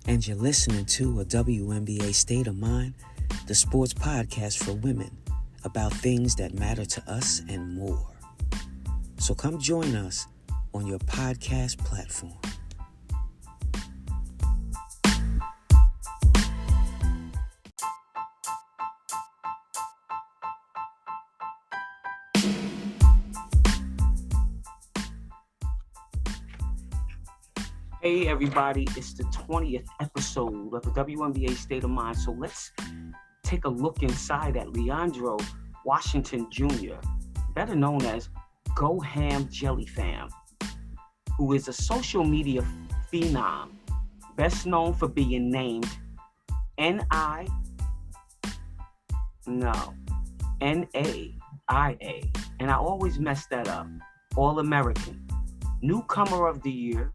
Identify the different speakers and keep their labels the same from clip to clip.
Speaker 1: and you're listening to a WNBA State of Mind, the sports podcast for women about things that matter to us and more. So come join us on your podcast platform. Hey everybody, it's the 20th episode of the WNBA State of Mind. So let's take a look inside at Leondre Washington Jr., better known as Go Ham Jelly Fam, who is a social media phenom, best known for being named NAIA, and I always mess that up, All-American, Newcomer of the Year,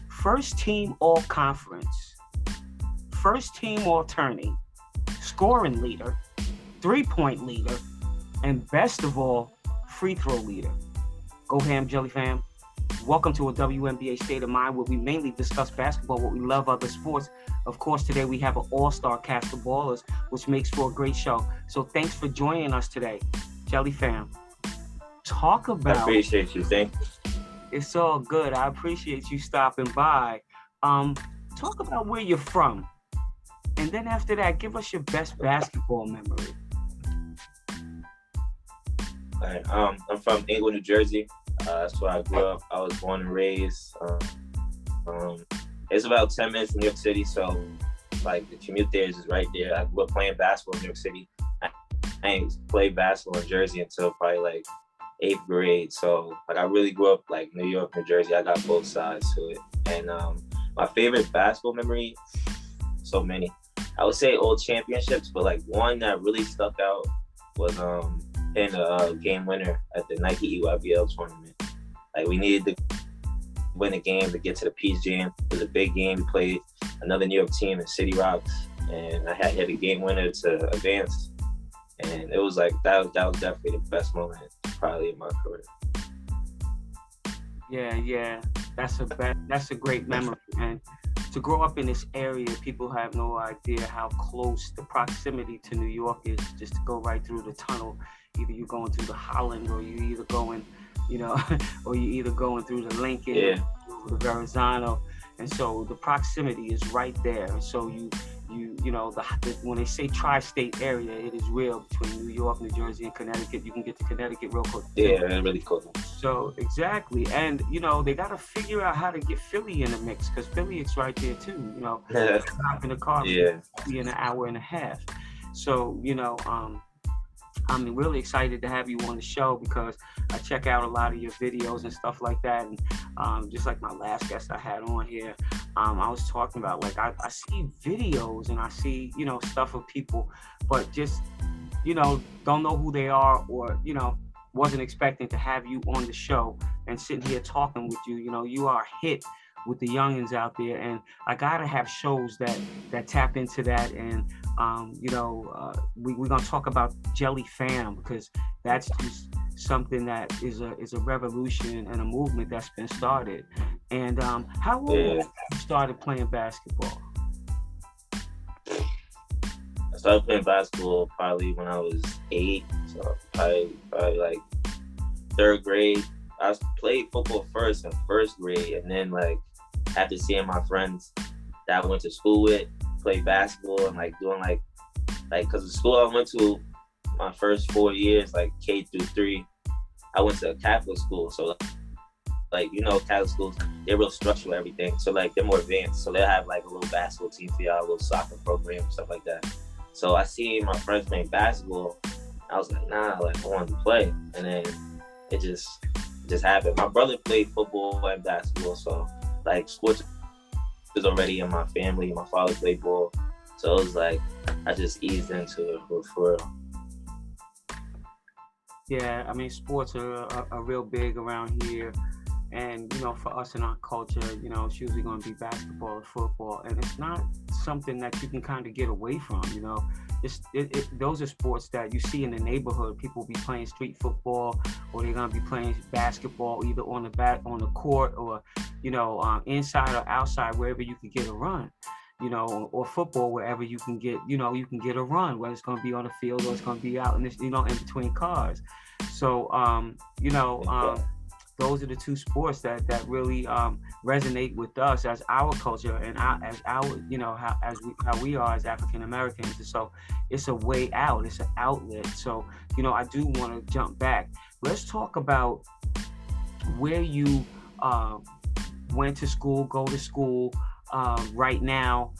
Speaker 1: First Team All-Conference, First Team All-Tourney, Scoring Leader, Three-Point Leader, and best of all, Free Throw Leader. Go Ham Jelly Fam. Welcome to a WNBA State of Mind where we mainly discuss basketball, but we love other sports. Of course, today we have an all-star cast of ballers, which makes for a great show. So thanks for joining us today, Jelly Fam. Talk about...
Speaker 2: I appreciate you. Thank you.
Speaker 1: It's all good. I appreciate you stopping by. Talk about where you're from. And then after that, give us your best basketball memory.
Speaker 2: All right, I'm from Englewood, New Jersey. That's where I grew up. I was born and raised. It's about 10 minutes from New York City, so like the commute there is right there. I grew up playing basketball in New York City. I ain't played basketball in Jersey until probably like 8th grade. So like I really grew up like New York, New Jersey. I got both sides to it. And my favorite basketball memory, so many. I would say old championships, but like one that really stuck out was hitting a game winner at the Nike EYBL tournament. Like we needed to win a game to get to the Peach Jam. It was a big game. We played another New York team in City Rocks, and I had hit a game winner to advance. And it was like that was definitely the best moment probably in my career.
Speaker 1: Yeah, that's a great memory. And to grow up in this area, people have no idea how close the proximity to New York is. Just to go right through the tunnel, either you're going through the Holland, or you either going, or you're either going through the Lincoln, or the Verrazano, and so the proximity is right there. And so when they say tri-state area, it is real between New York, New Jersey, and Connecticut. You can get to Connecticut real quick.
Speaker 2: Yeah, really cool.
Speaker 1: So exactly, and they got to figure out how to get Philly in the mix, because Philly is right there too. Stop in the car, be in an hour and a half. So I'm really excited to have you on the show because I check out a lot of your videos and stuff like that. And just like my last guest I had on here, I was talking about like I see videos and I see, stuff of people, but just, don't know who they are, or, wasn't expecting to have you on the show and sitting here talking with you. You are a hit with the youngins out there, and I gotta have shows that tap into that. And we're gonna talk about Jelly Fam, because that's just something that is a revolution and a movement that's been started. And how old you started playing basketball?
Speaker 2: I started playing basketball probably when I was 8, so probably like 3rd grade. I played football first in 1st grade, and then like after seeing my friends that I went to school with play basketball and like doing like because the school I went to my first 4 years, like K through 3, I went to a Catholic school. So like Catholic schools, they're real structural, everything. So like they're more advanced. So they'll have like a little basketball team for y'all, a little soccer program, stuff like that. So I seen my friends playing basketball. I was like, nah, like I wanted to play, and then it just happened. My brother played football and basketball, so like sports was already in my family. My father played ball, so it was like I just eased into it for real.
Speaker 1: Yeah, I mean, sports are real big around here. And, for us in our culture, it's usually going to be basketball or football. And it's not something that you can kind of get away from, Those are sports that you see in the neighborhood. People will be playing street football, or they're going to be playing basketball either on the court, or, inside or outside, wherever you could get a run. or football, wherever you can get, you can get a run, whether it's going to be on the field or it's going to be out in this, in between cars. So, those are the two sports that really resonate with us as our culture and as our, how we are as African Americans. And so it's a way out, it's an outlet. So, I do want to jump back. Let's talk about where you went to school, go to school right now.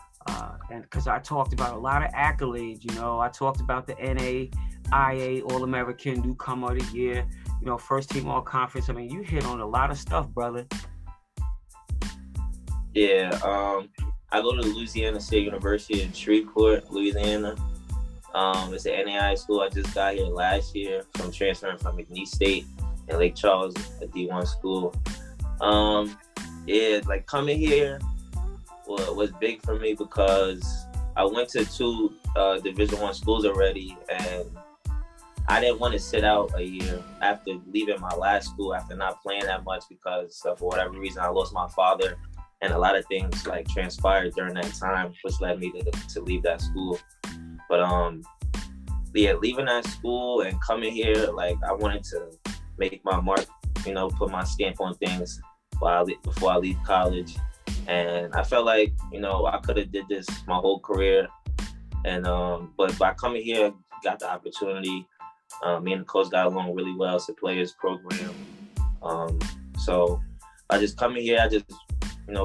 Speaker 1: And because I talked about a lot of accolades, I talked about the NAIA All-American Newcomer of the Year, first team all conference. I mean, you hit on a lot of stuff, brother.
Speaker 2: Yeah, I go to Louisiana State University in Shreveport, Louisiana. It's an NAIA school. I just got here last year from transferring from McNeese State in Lake Charles, a D1 school. Like coming here was big for me because I went to two Division I schools already, and I didn't want to sit out a year after leaving my last school, after not playing that much because for whatever reason I lost my father, and a lot of things like transpired during that time, which led me to leave that school. But leaving that school and coming here, like I wanted to make my mark, put my stamp on things before I leave college. And I felt like, I could have did this my whole career. And but by coming here, got the opportunity. Me and the coach got along really well. It's a players program. So I just coming here, I just,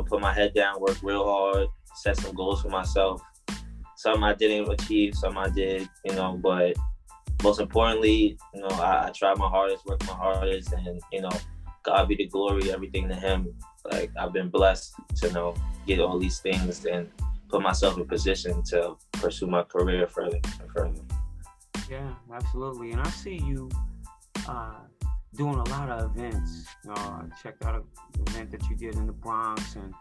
Speaker 2: put my head down, work real hard, set some goals for myself. Some I didn't achieve, some I did, but most importantly, I tried my hardest, worked my hardest, and, God be the glory, everything to him. Like, I've been blessed to, get all these things and put myself in position to pursue my career further and further.
Speaker 1: Yeah, absolutely. And I see you doing a lot of events. I checked out an event that you did in the Bronx, and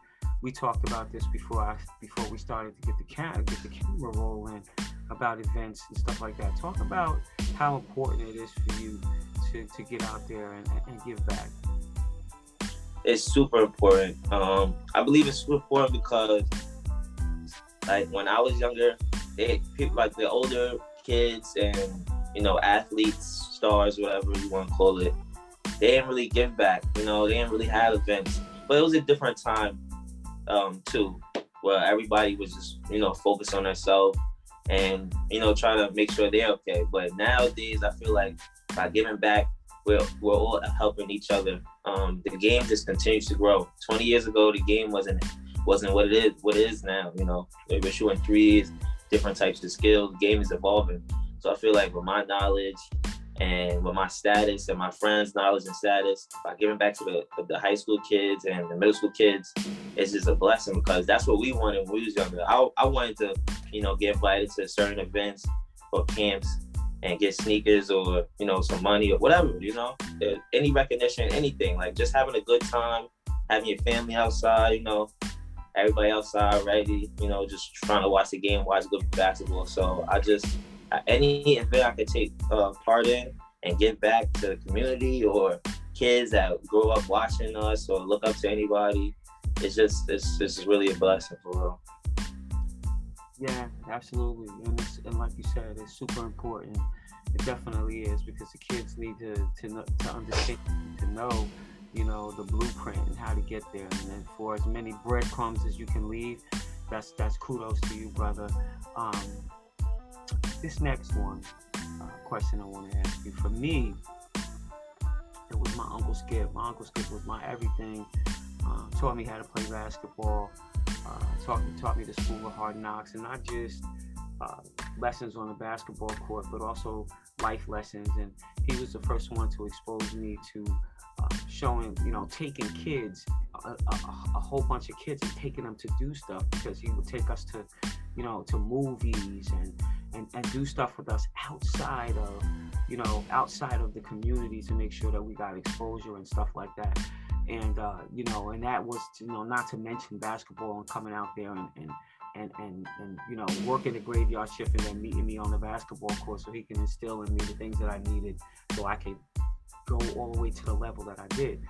Speaker 1: we talked about this before we started to get the camera rolling about events and stuff like that. Talk about how important it is for you to get out there and give back.
Speaker 2: It's super important. I believe it's super important because, like, when I was younger, people like the older kids and, athletes, stars, whatever you want to call it, they didn't really give back. They didn't really have events. But it was a different time, too, where everybody was just, focused on themselves and, trying to make sure they're okay. But nowadays, I feel like by giving back, we're all helping each other. The game just continues to grow. 20 years ago, the game wasn't what it is now. They were shooting threes, different types of skills. The game is evolving. So I feel like with my knowledge and with my status and my friends' knowledge and status, by giving back to the high school kids and the middle school kids, it's just a blessing because that's what we wanted when we was younger. I wanted to, get invited to certain events or camps and get sneakers or, some money or whatever, any recognition, anything, like just having a good time, having your family outside, everybody outside ready, just trying to watch the game, watch good basketball. So any event I could take part in and give back to the community or kids that grow up watching us or look up to anybody, it's really a blessing for real.
Speaker 1: Yeah, absolutely. And like you said, it's super important. It definitely is, because the kids need to understand, to know, the blueprint and how to get there. And then for as many breadcrumbs as you can leave, that's kudos to you, brother. This next question I want to ask you. For me, it was my Uncle Skip. My Uncle Skip was my everything. Taught me how to play basketball. Taught me the school of hard knocks, and not just lessons on the basketball court, but also life lessons. And he was the first one to expose me to showing, taking kids, a whole bunch of kids, and taking them to do stuff, because he would take us to, to movies and do stuff with us outside of the community, to make sure that we got exposure and stuff like that. And and that was, not to mention basketball and coming out there and working the graveyard shift and then meeting me on the basketball court, so he can instill in me the things that I needed so I could go all the way to the level that I did.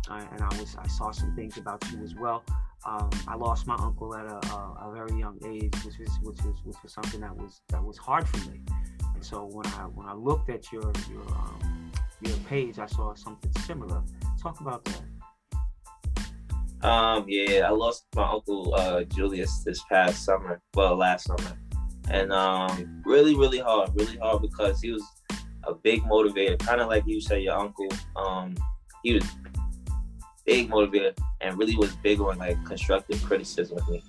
Speaker 1: and I saw some things about you as well. I lost my uncle at a very young age, which was something that was hard for me. And so when I looked at your page, I saw something similar. Talk about that.
Speaker 2: Yeah, I lost my uncle Julius this past summer, well, last summer, and really hard because he was a big motivator, kind of like you said, your uncle. He was big motivator and really was big on like constructive criticism with me,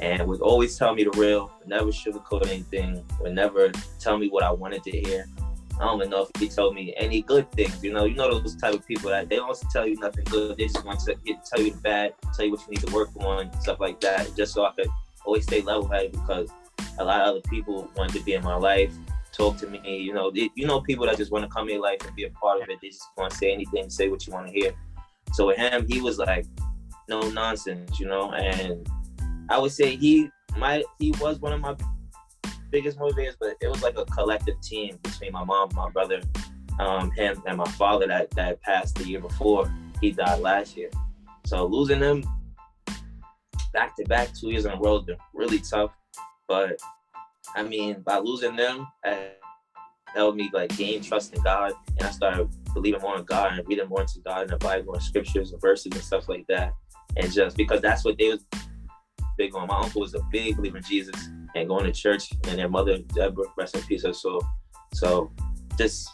Speaker 2: and would always tell me the real, never sugarcoat anything, would never tell me what I wanted to hear. I don't even know if he told me any good things. You know those type of people that they don't tell you nothing good. They just want to tell you the bad, tell you what you need to work on, stuff like that, just so I could always stay level-headed, because a lot of other people wanted to be in my life, talk to me. You know people that just want to come in your life and be a part of it. They just want to say anything, say what you want to hear. So with him, he was like, no nonsense, and I would say he was one of my biggest motivators, but it was like a collective team between my mom, my brother, him, and my father that passed the year before. He died last year. So losing them back to back 2 years in a row has been really tough. But I mean, by losing them, it helped me like gain trust in God, and I started believing more in God and reading more into God in the Bible and scriptures and verses and stuff like that. And just because that's what they was big on. My uncle was a big believer in Jesus and going to church, and their mother, Deborah, rest in peace, her soul. So this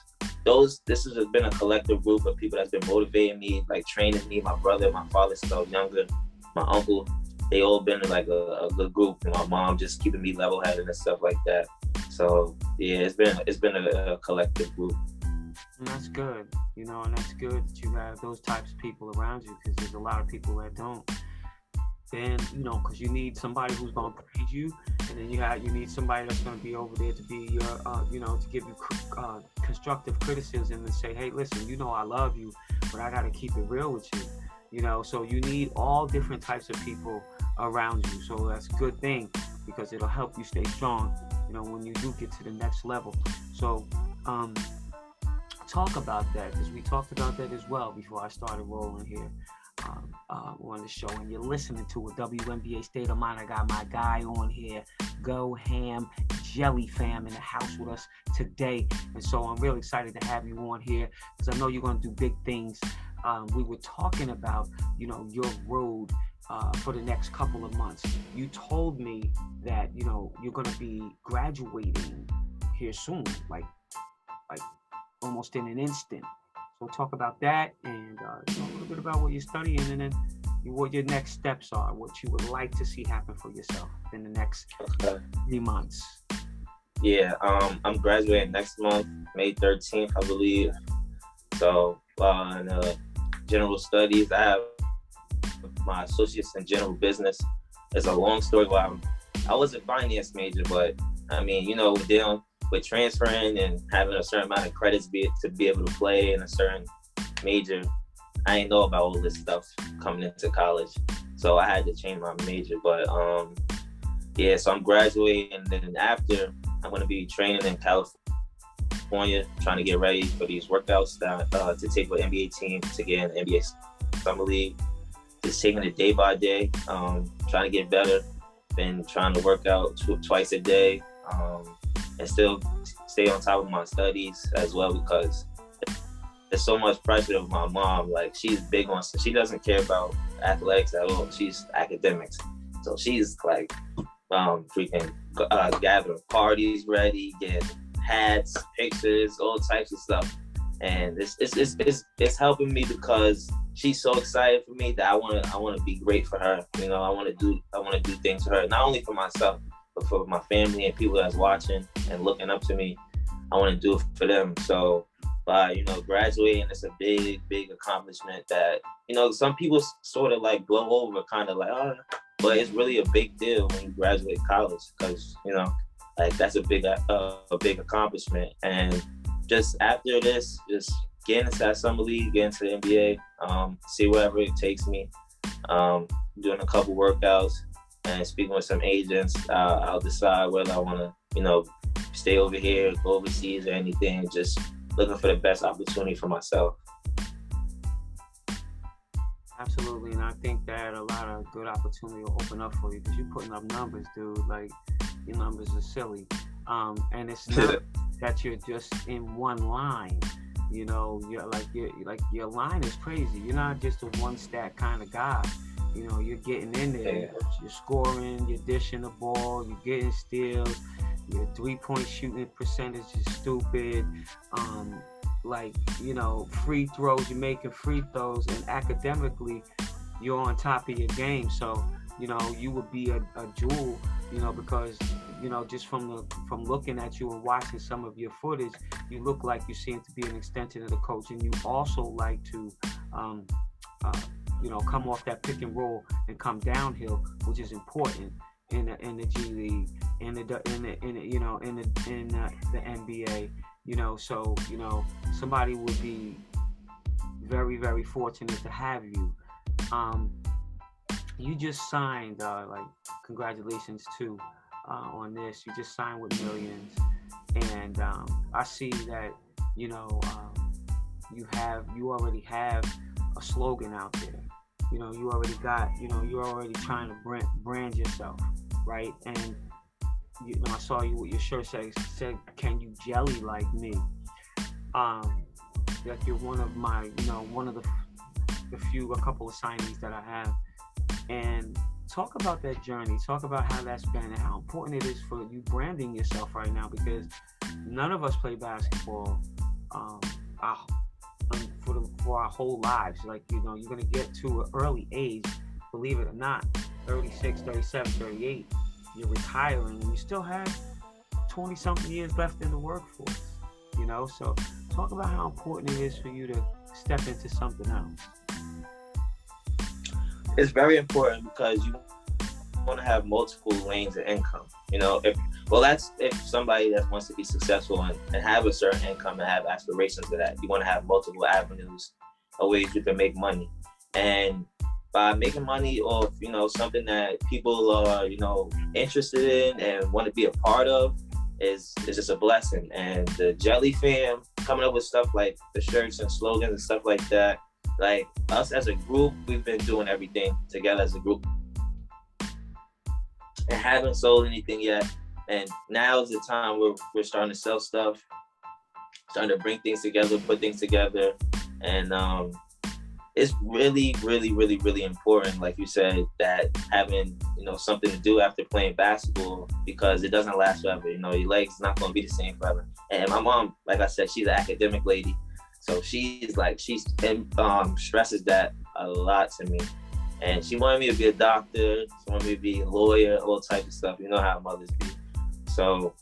Speaker 2: has just been a collective group of people that's been motivating me, like training me, my brother, my father since I was younger, my uncle. They all been like a good group, and my mom just keeping me level-headed and stuff like that. So yeah, it's been a collective group.
Speaker 1: And that's good, and that's good that you have those types of people around you, because there's a lot of people that don't. Then, because you need somebody who's going to praise you, and then you need somebody that's going to be over there to be your, to give you constructive criticism and say, hey, listen, I love you, but I got to keep it real with you, so you need all different types of people around you. So that's a good thing, because it'll help you stay strong, when you do get to the next level. So, talk about that, because we talked about that as well before I started rolling here. On the show, and you're listening to a WNBA State of Mind. I got my guy on here, Go Ham Jelly Fam, in the house with us today, and so I'm really excited to have you on here, because I know you're going to do big things. We were talking about your road for the next couple of months. You told me that you're going to be graduating here soon, like almost in an instant. So talk about that, and a little bit about what you're studying, and then what your next steps are, what you would like to see happen for yourself in the next 3 months.
Speaker 2: Yeah, I'm graduating next month, May 13th, I believe. So in general studies, I have my associates in general business. It's a long story. I was a finance major, but I mean, dealing with transferring and having a certain amount of credits to be able to play in a certain major, I didn't know about all this stuff coming into college, so I had to change my major. But so I'm graduating, and then after I'm going to be training in California, trying to get ready for these workouts to take with NBA team to get in the NBA Summer League. Just taking it day by day, trying to get better. Been trying to work out twice a day, and still stay on top of my studies as well, because there's so much pressure of my mom. Like, she's big on, she doesn't care about athletics at all. She's academics. So she's like freaking gathering parties ready, getting hats, pictures, all types of stuff. And it's helping me, because she's so excited for me that I want to be great for her. I want to do things for her, not only for myself, but for my family and people that's watching and looking up to me. I want to do it for them. So by graduating, it's a big accomplishment that some people sort of like blow over, kind of like, oh, but it's really a big deal when you graduate college, because like that's a big accomplishment. And just after this, just get into that summer league, get into the NBA, see wherever it takes me, doing a couple workouts and speaking with some agents. I'll decide whether I want to, stay over here, go overseas or anything, just looking for the best opportunity for myself.
Speaker 1: Absolutely, and I think that a lot of good opportunity will open up for you because you're putting up numbers, dude. Like your numbers are silly, and it's not that you're just in one line. You know, your line is crazy. You're not just a one stat kind of guy. You know, you're getting in there. You're scoring. You're dishing the ball. You're getting steals. Your 3-point shooting percentage is stupid. Like, you know, free throws, you're making free throws, and academically you're on top of your game. So, you know, you would be a jewel, you know, because, you know, just from looking at you and watching some of your footage, you look like you seem to be an extension of the coach, and you also like to you know, come off that pick and roll and come downhill, which is important in the G League, in the NBA. You know, so, you know, somebody would be very, very fortunate to have you. You just signed, like, congratulations too, on this. You just signed with Millions, and I see that, you know, you already have a slogan out there. You know, you already got, you know, you're already trying to brand yourself, right? And you know, I saw you with your shirt said, "Can you jelly like me?" Like you're one of my, you know, one of a couple of signees that I have. And talk about that journey. Talk about how that's been and how important it is for you branding yourself right now, because none of us play basketball for our whole lives. Like, you know, you're gonna get to an early age, believe it or not, 36, 37, 38. You're retiring and you still have 20-something years left in the workforce, you know? So talk about how important it is for you to step into something else.
Speaker 2: It's very important because you want to have multiple lanes of income. You know, that's if somebody that wants to be successful and have a certain income and have aspirations of that, you want to have multiple avenues of ways you can make money. And by making money off, you know, something that people are, you know, interested in and want to be a part of is just a blessing. And the Jelly fam coming up with stuff like the shirts and slogans and stuff like that, like us as a group, we've been doing everything together as a group and haven't sold anything yet. And now is the time where we're starting to sell stuff, starting to bring things together, put things together. And it's really, really, really, really important, like you said, that having, you know, something to do after playing basketball, because it doesn't last forever. You know, your legs not going to be the same forever. And my mom, like I said, she's an academic lady. So she stresses that a lot to me. And she wanted me to be a doctor. She wanted me to be a lawyer, all types of stuff. You know how mothers be. So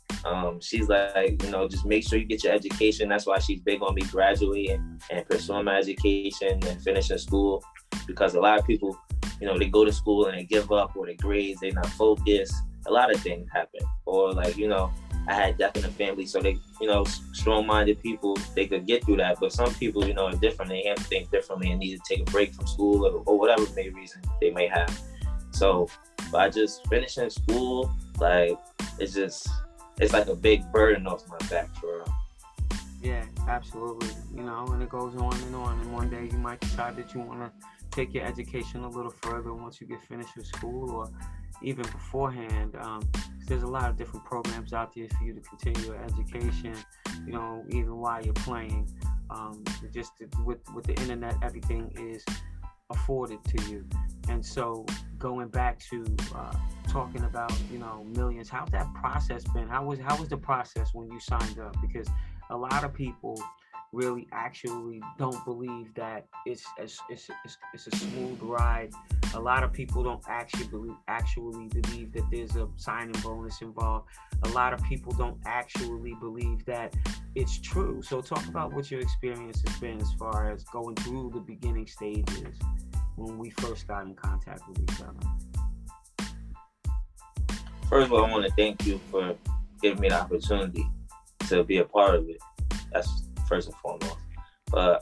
Speaker 2: she's like, you know, just make sure you get your education. That's why she's big on me graduating and pursuing my education and finishing school. Because a lot of people, you know, they go to school and they give up, or their grades, they're not focused. A lot of things happen. Or like, you know, I had death in the family, so they, you know, strong-minded people, they could get through that. But some people, you know, are different. They have to think differently and need to take a break from school or whatever reason they may have. So by just finishing school, like, it's like a big burden off my back for real.
Speaker 1: Yeah, absolutely. You know, and it goes on and on. And one day you might decide that you want to take your education a little further once you get finished with school, or even beforehand. There's a lot of different programs out there for you to continue your education, you know, even while you're playing. With the internet, everything is afforded to you. And so going back to talking about, you know, Millions, how's that process been? How was the process when you signed up? Because a lot of people really actually don't believe that it's a smooth ride. A lot of people don't actually believe that there's a signing bonus involved. A lot of people don't actually believe that it's true. So talk about what your experience has been as far as going through the beginning stages when we first got in contact with each other.
Speaker 2: First of all, I want to thank you for giving me the opportunity to be a part of it. That's first and foremost. But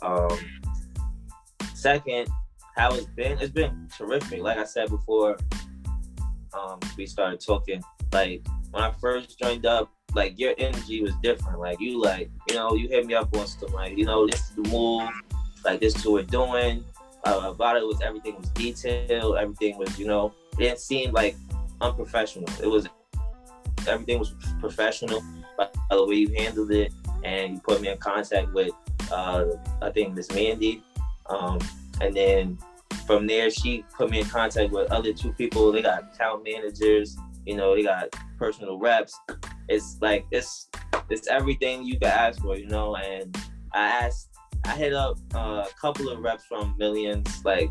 Speaker 2: second, how it's been terrific. Like I said before, we started talking, like when I first joined up, like your energy was different. Like you, like, you know, you hit me up on stuff like, you know, this is the move, like this is what we're doing. about it was everything was detailed. Everything was, you know, it didn't seem like unprofessional. It was everything was professional by the way you handled it, and you put me in contact with I think Miss Mandy, and then from there she put me in contact with other 2 people. They got account managers, you know, they got personal reps. It's like it's everything you could ask for, you know. And I hit up a couple of reps from Millions, like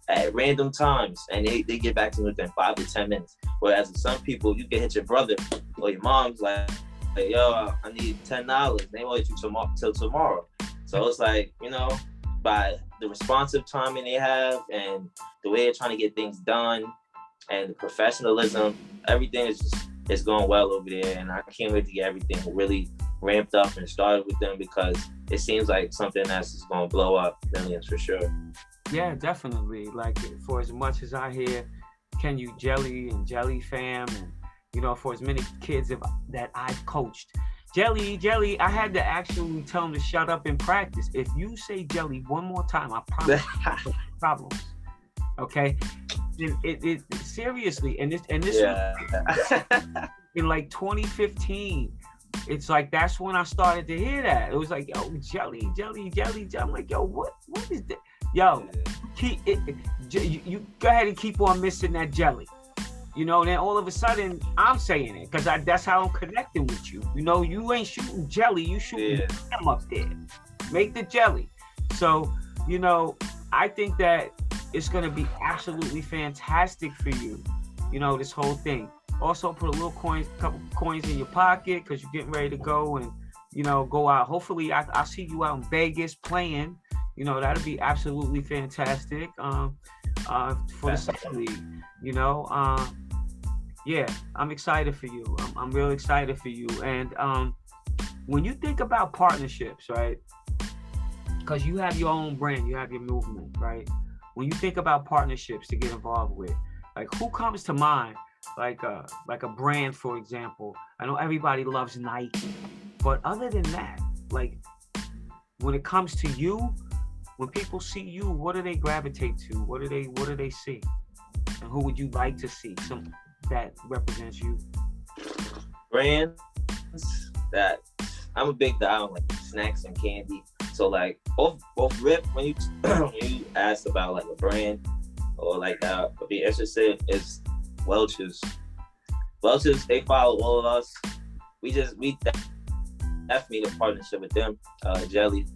Speaker 2: at random times, and they get back to me within 5 to 10 minutes. Whereas with some people, you can hit your brother or your mom's like yo, I need $10. They won't hit you till tomorrow. So it's like, you know, by the responsive timing they have and the way they're trying to get things done and the professionalism, everything is going well over there. And I can't wait to get everything really ramped up and started with them, because it seems like something that's just going to blow up Millions for sure.
Speaker 1: Yeah, definitely. Like, for as much as I hear Can You Jelly and Jelly Fam, and, you know, for as many kids that I've coached, Jelly, I had to actually tell them to shut up in practice. If you say Jelly one more time, I promise you problems. Okay? It seriously, and this
Speaker 2: Yeah.
Speaker 1: in like 2015, it's like that's when I started to hear that. It was like, yo, Jelly. I'm like, yo, what is that? Yo, you go ahead and keep on missing that jelly. You know, then all of a sudden I'm saying it because that's how I'm connecting with you. You know, you ain't shooting jelly, you shooting them up there. Make the jelly. So, you know, I think that it's gonna be absolutely fantastic for you. You know, this whole thing. Also, put a couple coins in your pocket because you're getting ready to go and, you know, go out. Hopefully, I'll see you out in Vegas playing. You know, that'd be absolutely fantastic for the Summer League. You know, yeah, I'm excited for you. I'm real excited for you. And when you think about partnerships, right? Because you have your own brand, you have your movement, right? When you think about partnerships to get involved with, like who comes to mind? Like a brand, for example. I know everybody loves Nike, but other than that, like when it comes to you, when people see you, what do they gravitate to? What do they see? And who would you like to see? Some that represents you.
Speaker 2: Brands that I'm a big guy on, like snacks and candy. So like both Rip, when you asked about like a brand or like be interested, is Welch's. They follow all of us. We definitely need a partnership with them. Jelly,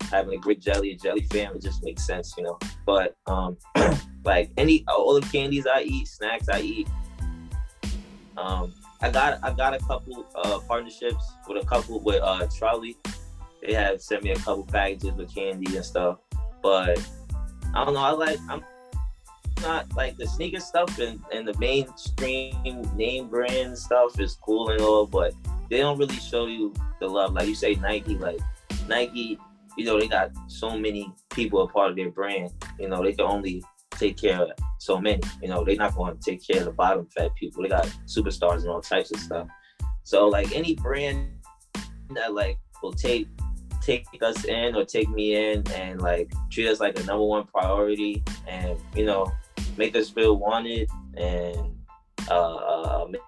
Speaker 2: having a great jelly fam, it just makes sense, you know. But like all the candies I eat, snacks I eat. I got a couple partnerships with Trolley. They have sent me a couple packages with candy and stuff. But I don't know. I'm not like the sneaker stuff and the mainstream name brand stuff is cool and all, but they don't really show you the love. Like you say, Nike, you know, they got so many people a part of their brand. You know, they can only take care of so many. You know, they're not going to take care of the bottom fed people. They got superstars and all types of stuff. So like any brand that like will take us in or take me in and like treat us like a number one priority and, you know, make us feel wanted and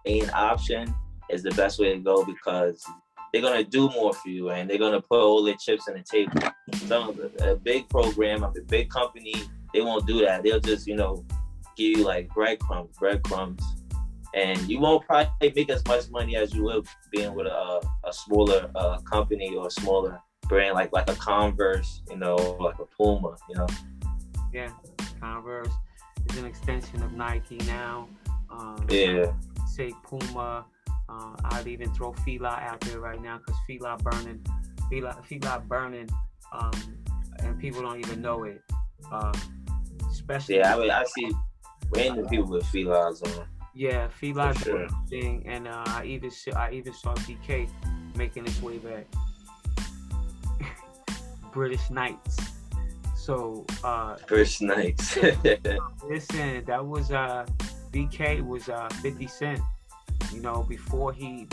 Speaker 2: main option is the best way to go, because they're going to do more for you and they're going to put all their chips on the table. Some of a big program of a big company, they won't do that. They'll just, you know, give you like breadcrumbs, and you won't probably make as much money as you will being with a smaller company or a smaller brand like a Converse, you know, like a Puma, you know.
Speaker 1: Yeah, Converse is an extension of Nike now.
Speaker 2: Yeah.
Speaker 1: Say Puma. I'd even throw Fila out there right now because Fila burning, and people don't even know it. Especially.
Speaker 2: Yeah, I see random people with Filas on.
Speaker 1: Yeah, Fila
Speaker 2: sure.
Speaker 1: thing, and I even saw BK making its way back. British Knights. So
Speaker 2: British Knights.
Speaker 1: Listen, that was BK was 50 Cent. You know, before he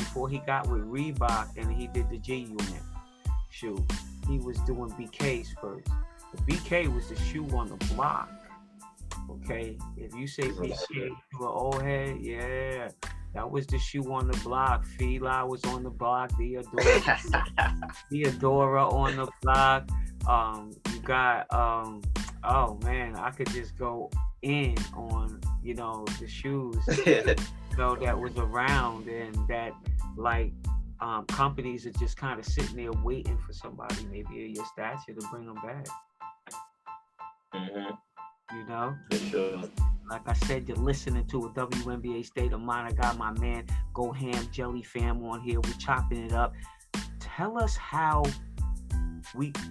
Speaker 1: got with Reebok and he did the G Unit shoot, he was doing BKs first. BK was the shoe on the block. Okay, if you say BK to an old head, yeah, that was the shoe on the block. Fila was on the block. Theodora on the block. You got oh man, I could just go in on the shoes that was around, and that like companies are just kind of sitting there waiting for somebody maybe of your stature to bring them back.
Speaker 2: For sure.
Speaker 1: Like I said, you're listening to a WNBA State of Mind. I got my man Go Ham Jelly Fam on here. We're chopping it up. Tell us how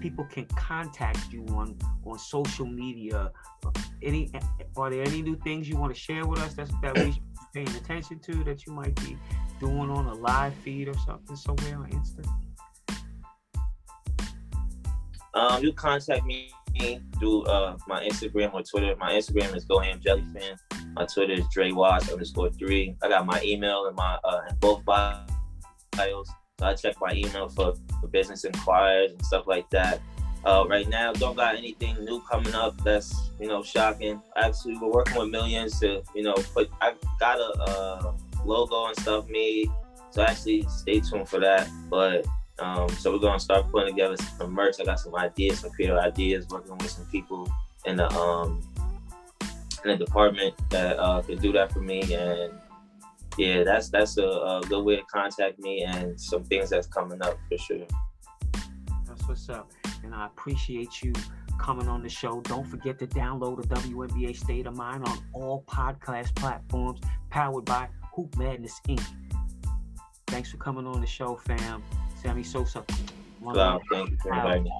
Speaker 1: people can contact you on social media. Are there any new things you want to share with us that we should be paying attention to, that you might be doing on a live feed or something somewhere on Insta?
Speaker 2: You contact me through my Instagram or Twitter. My Instagram is GoHamJellyFan. My Twitter is DreWatch_3. I got my email in my in both bios. So I check my email for business inquiries and stuff like that. Right now, don't got anything new coming up that's shocking. Actually, we're working with Millions to I got a logo and stuff made. So actually, stay tuned for that. But so we're gonna start putting together some merch. I got some ideas, some creative ideas, working with some people in the department that could do that for me. And yeah, that's a good way to contact me, and some things that's coming up for sure.
Speaker 1: That's what's up, and I appreciate you coming on the show. Don't forget to download the WNBA State of Mind on all podcast platforms, powered by Hoop Madness Inc. Thanks for coming on the show, fam. Sammy Sosa.
Speaker 2: Wow, thank you for inviting me.